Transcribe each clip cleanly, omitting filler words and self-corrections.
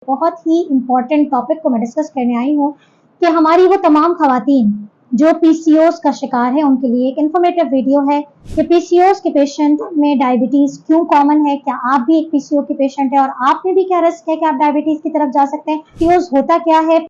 बहुत ही important topic को मैं डिस्कस करने आई हूँ कि हमारी वो तमाम खवातीन जो पीसीओएस का शिकार है उनके लिए एक इन्फॉर्मेटिव वीडियो है कि पीसीओएस के पेशेंट में डायबिटीज क्यों कॉमन है, क्या आप भी एक पीसीओ के पेशेंट है और आप में भी क्या रिस्क है कि आप डायबिटीज की तरफ जा सकते हैं। पीसीओएस होता क्या है,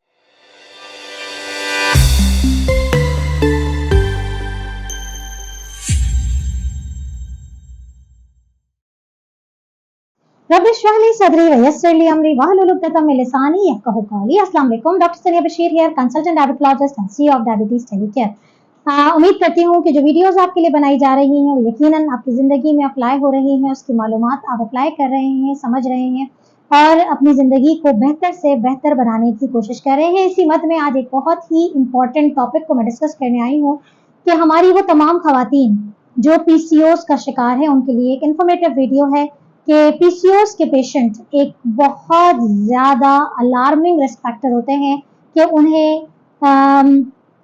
रब्बिश इश्रह ली सदरी व यस्सिर ली अमरी वहलुल उक़दतम मिन लिसानी यफ़क़हू क़ौली। अस्सलाम वालेकुम, डॉक्टर सनिया Bashir here, consultant diabetologist and CEO of diabetes टेलीकेयर। उम्मीद करती हूँ कि जो वीडियोस आपके लिए बनाई जा रही हैं वो यकीनन आपकी ज़िंदगी में अप्लाई हो रही हैं, उसकी मालूमात आप अप्लाई कर रहे हैं, समझ रहे हैं और अपनी ज़िंदगी को बेहतर से बेहतर बनाने की कोशिश कर रहे हैं। इसी मत में आज एक बहुत ही इम्पोर्टेंट टॉपिक को मैं डिस्कस करने आई हूँ कि हमारी वो तमाम खवातीन जो पीसीओएस का शिकार है उनके लिए एक इन्फॉर्मेटिव वीडियो है कि पीसीओएस के पेशेंट एक बहुत ज़्यादा अलार्मिंग रिस्क फैक्टर होते हैं कि उन्हें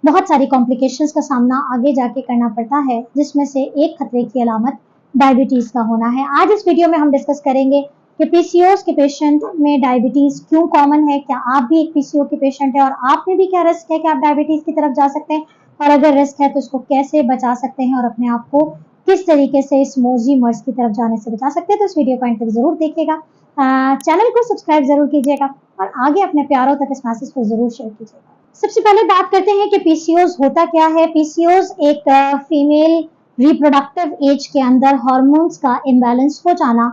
बहुत सारी कॉम्प्लिकेशंस का सामना आगे जाके करना पड़ता है, जिसमें से एक खतरे की अलामत डायबिटीज़ का होना है। आज इस वीडियो में हम डिस्कस करेंगे कि पीसीओएस के पेशेंट में डायबिटीज़ क्यों कॉमन है, क्या आप भी एक पीसीओ के पेशेंट है और आप में भी क्या रिस्क है कि आप डायबिटीज़ की तरफ जा सकते हैं और अगर रिस्क है तो उसको कैसे बचा सकते हैं और अपने आप को किस तरीके से इस मोजी मर्ज की तरफ जाने से बचा सकते हैं। तो इस वीडियो को अंत तक जरूर देखिएगा, चैनल को सब्सक्राइब जरूर कीजिएगा और आगे अपने प्यारों तक इस मैसेज को जरूर शेयर कीजिएगा। सबसे पहले बात करते हैं कि पीसीओएस होता क्या है। पीसीओएस एक फीमेल रिप्रोडक्टिव एज के अंदर हार्मोन्स का इम्बैलेंस हो जाना,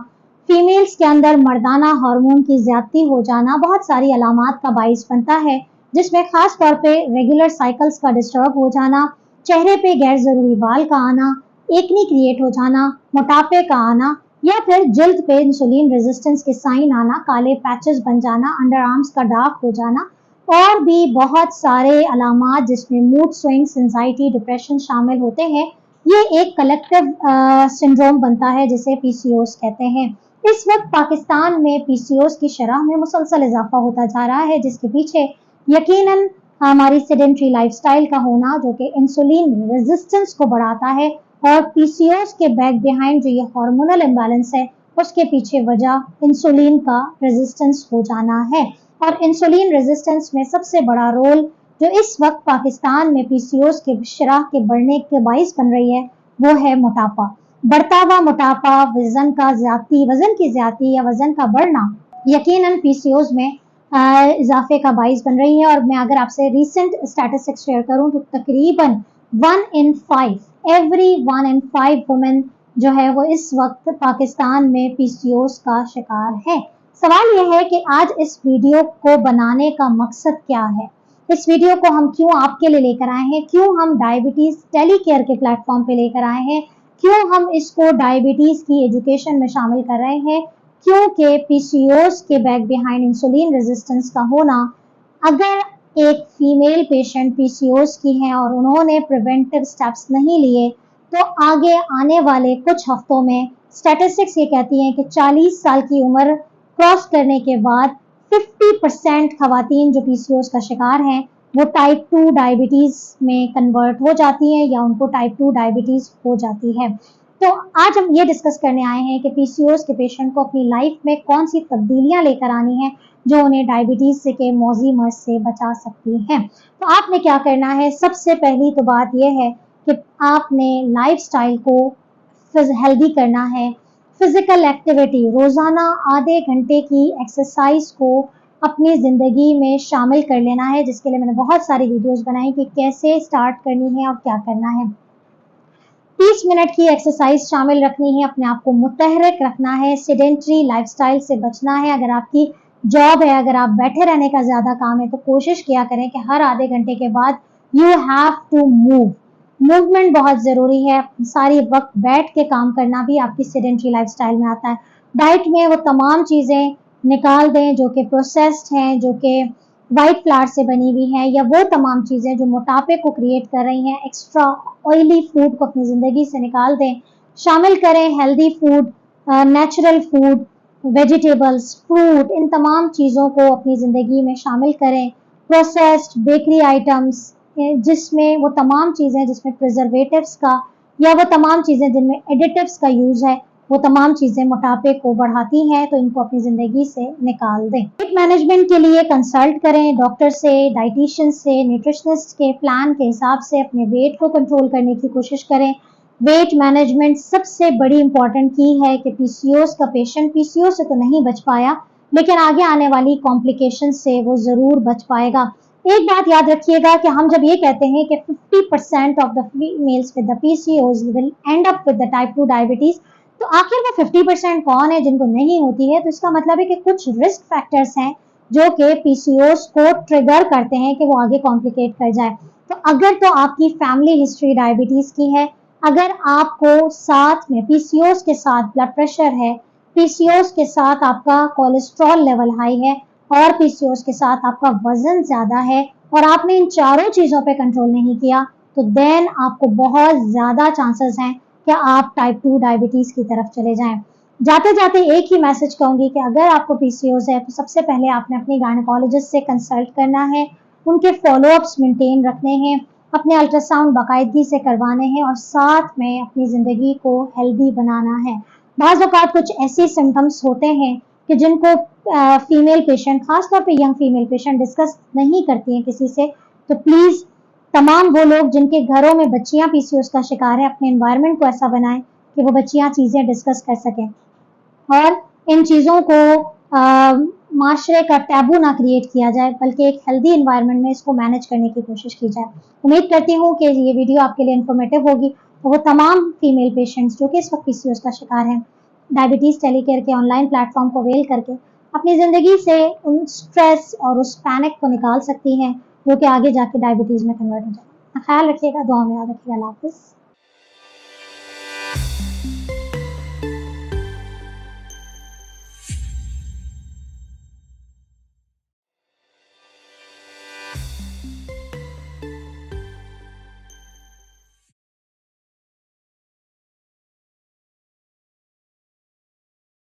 फीमेल्स के अंदर मर्दाना हार्मोन की ज्यादती हो जाना बहुत सारी अलामात का बाइस बनता है, जिसमें खास तौर पे रेगुलर साइकिल्स का डिस्टर्ब हो जाना, चेहरे पे गैर जरूरी बाल का आना, एक्नी क्रिएट हो जाना, मोटापे का आना या फिर जल्द पे इंसुलिन रेजिस्टेंस के साइन आना, काले पैचेस बन जाना, अंडर आर्म्स का डार्क हो जाना और भी बहुत सारे अलामात जिसमें मूड स्विंग्स, एंजाइटी, डिप्रेशन शामिल होते हैं। ये एक कलेक्टिव सिंड्रोम बनता है जिसे पीसीओएस कहते हैं। इस वक्त पाकिस्तान में पीसीओएस की शरह में मुसलसल इजाफा होता जा रहा है, जिसके पीछे यकीनन हमारी सेडेंट्री लाइफस्टाइल का होना जो कि इंसुलिन रेजिस्टेंस को बढ़ाता है और पीसीओएस के बैक बिहाइंड जो ये हार्मोनल इम्बैलेंस है उसके पीछे वजह इंसुलिन का रेजिस्टेंस हो जाना है। और इंसुलिन रेजिस्टेंस में सबसे बड़ा रोल जो इस वक्त पाकिस्तान में पीसीओएस के शरह के बढ़ने के बाइस बन रही है वो है मोटापा। बढ़ता हुआ मोटापा, वजन की ज्यादती या वजन का बढ़ना यकीनन पीसीओएस में इजाफे का बाइस बन रही है। और मैं अगर आपसे रिसेंट स्टैटिस्टिक्स शेयर करूं तो तकरीबन 1 in 5 वुमेन जो है वो इस वक्त पाकिस्तान में पीसीओएस का शिकार है। सवाल यह है कि आज इस वीडियो को बनाने का मकसद क्या है, इस वीडियो को हम क्यों आपके लिए लेकर आए हैं, क्यों हम डायबिटीज टेलीकेयर के प्लेटफॉर्म पे लेकर आए हैं, क्यों हम इसको डायबिटीज की एजुकेशन में शामिल कर रहे हैं, क्योंकि पीसीओएस के बैक बिहाइंड इंसुलिन रेजिस्टेंस का होना, अगर एक फीमेल पेशेंट पीसीओएस की है और उन्होंने प्रिवेंटिव स्टेप्स नहीं लिए तो आगे आने वाले कुछ हफ्तों में स्टैटिस्टिक्स ये कहती हैं कि 40 साल की उम्र क्रॉस करने के बाद 50% खवातीन जो पीसीओएस का शिकार हैं वो टाइप 2 डायबिटीज में कन्वर्ट हो जाती हैं या उनको टाइप 2 डायबिटीज हो जाती है। तो आज हम ये डिस्कस करने आए हैं कि पीसीओएस के पेशेंट को अपनी लाइफ में कौन सी तब्दीलियां लेकर आनी है जो उन्हें डायबिटीज से के मौजी मर्ज से बचा सकती हैं। तो आपने क्या करना है, सबसे पहली तो बात यह है कि आपने लाइफस्टाइल को हेल्दी करना है। फिजिकल एक्टिविटी, रोजाना आधे घंटे की एक्सरसाइज को अपनी जिंदगी में शामिल कर लेना है, जिसके लिए मैंने बहुत सारी वीडियोस बनाई कि कैसे स्टार्ट करनी है और क्या करना है। 30 मिनट की एक्सरसाइज शामिल रखनी है, अपने आप को मुतहरक रखना है, सेडेंट्री लाइफस्टाइल से बचना है। अगर आपकी जॉब है, अगर आप बैठे रहने का ज्यादा काम है तो कोशिश किया करें कि हर आधे घंटे के बाद you have to move. Movement बहुत जरूरी है। सारी वक्त बैठ के काम करना भी आपकी सेडेंट्री लाइफस्टाइल में आता है। डाइट में वो तमाम चीजें निकाल दें जो कि प्रोसेस्ड हैं, जो कि वाइट फ्लावर से बनी हुई हैं, या वो तमाम चीजें जो मोटापे को क्रिएट कर रही हैं। एक्स्ट्रा ऑयली फूड को अपनी जिंदगी से निकाल दें, शामिल करें healthy food, natural food, vegetables, fruit, इन तमाम चीज़ों को अपनी ज़िंदगी में शामिल करें। प्रोसेस्ड बेकरी आइटम्स जिसमें वो तमाम चीज़ें जिसमें प्रिजर्वेटिव्स का या वो तमाम चीज़ें जिनमें एडिटिव्स का यूज़ है वो तमाम चीजें मोटापे को बढ़ाती हैं, तो इनको अपनी जिंदगी से निकाल दें। वेट मैनेजमेंट के लिए कंसल्ट करें डॉक्टर से, डाइटिशियन से, न्यूट्रिशनिस्ट के प्लान के हिसाब से अपने वेट को कंट्रोल करने की कोशिश करें। वेट मैनेजमेंट सबसे बड़ी इंपॉर्टेंट की है कि पीसीओएस का पेशेंट पीसीओएस से तो नहीं बच पाया, लेकिन आगे आने वाली कॉम्प्लिकेशन से वो जरूर बच पाएगा। एक बात याद रखिएगा कि हम जब ये कहते हैं कि 50% of the females with the PCOS will and up with the type 2 diabetes, तो आखिर वो 50% कौन है जिनको नहीं होती है? तो इसका मतलब है कि कुछ रिस्क फैक्टर्स हैं जो कि पीसीओएस को ट्रिगर करते हैं कि वो आगे कॉम्प्लिकेट कर जाए। तो अगर तो आपकी फैमिली हिस्ट्री डायबिटीज की है, अगर आपको साथ में पीसीओएस के साथ ब्लड प्रेशर है, पीसीओएस के साथ आपका कोलेस्ट्रॉल लेवल हाई है और पीसीओएस के साथ आपका वजन ज्यादा है और आपने इन चारों चीजों पे कंट्रोल नहीं किया, तो देन आपको बहुत ज्यादा चांसेस हैं कि आप टाइप 2 डायबिटीज की तरफ चले जाएं। जाते जाते एक ही मैसेज कहूंगी कि अगर आपको पीसीओएस है तो सबसे पहले आपने अपनी गायनेकोलॉजिस्ट से कंसल्ट करना है, उनके फॉलोअप्स मेंटेन रखने हैं, अपने अल्ट्रासाउंड बाकायदगी से करवाने हैं और साथ में अपनी जिंदगी को हेल्दी बनाना है। बाज़ औक़ात कुछ ऐसी सिम्टम्स होते हैं कि जिनको फीमेल पेशेंट, खासतौर पे यंग फीमेल पेशेंट डिस्कस नहीं करती हैं किसी से, तो प्लीज़ तमाम वो लोग जिनके घरों में बच्चियां पीसीओएस का शिकार हैं, अपने एनवायरनमेंट को ऐसा बनाएं कि वो बच्चियां चीज़ें डिस्कस कर सकें और इन चीज़ों को माशरे का टैबू ना क्रिएट किया जाए, बल्कि एक हेल्दी एनवायरनमेंट में इसको मैनेज करने की कोशिश की जाए। उम्मीद करती हूँ कि ये वीडियो आपके लिए इन्फॉर्मेटिव होगी। तो वो तमाम फीमेल पेशेंट्स जो कि इस वक्त पीसीओएस का शिकार हैं, डायबिटीज़ टेलीकेयर के ऑनलाइन प्लेटफॉर्म को अवेल करके अपनी ज़िंदगी से उन स्ट्रेस और उस पैनिक को निकाल सकती हैं जो कि आगे जाके डायबिटीज़ में कन्वर्ट हो जाए। ख्याल रखिएगा, दुआ में याद रखिएगा। अल्लाह हाफ़िज़।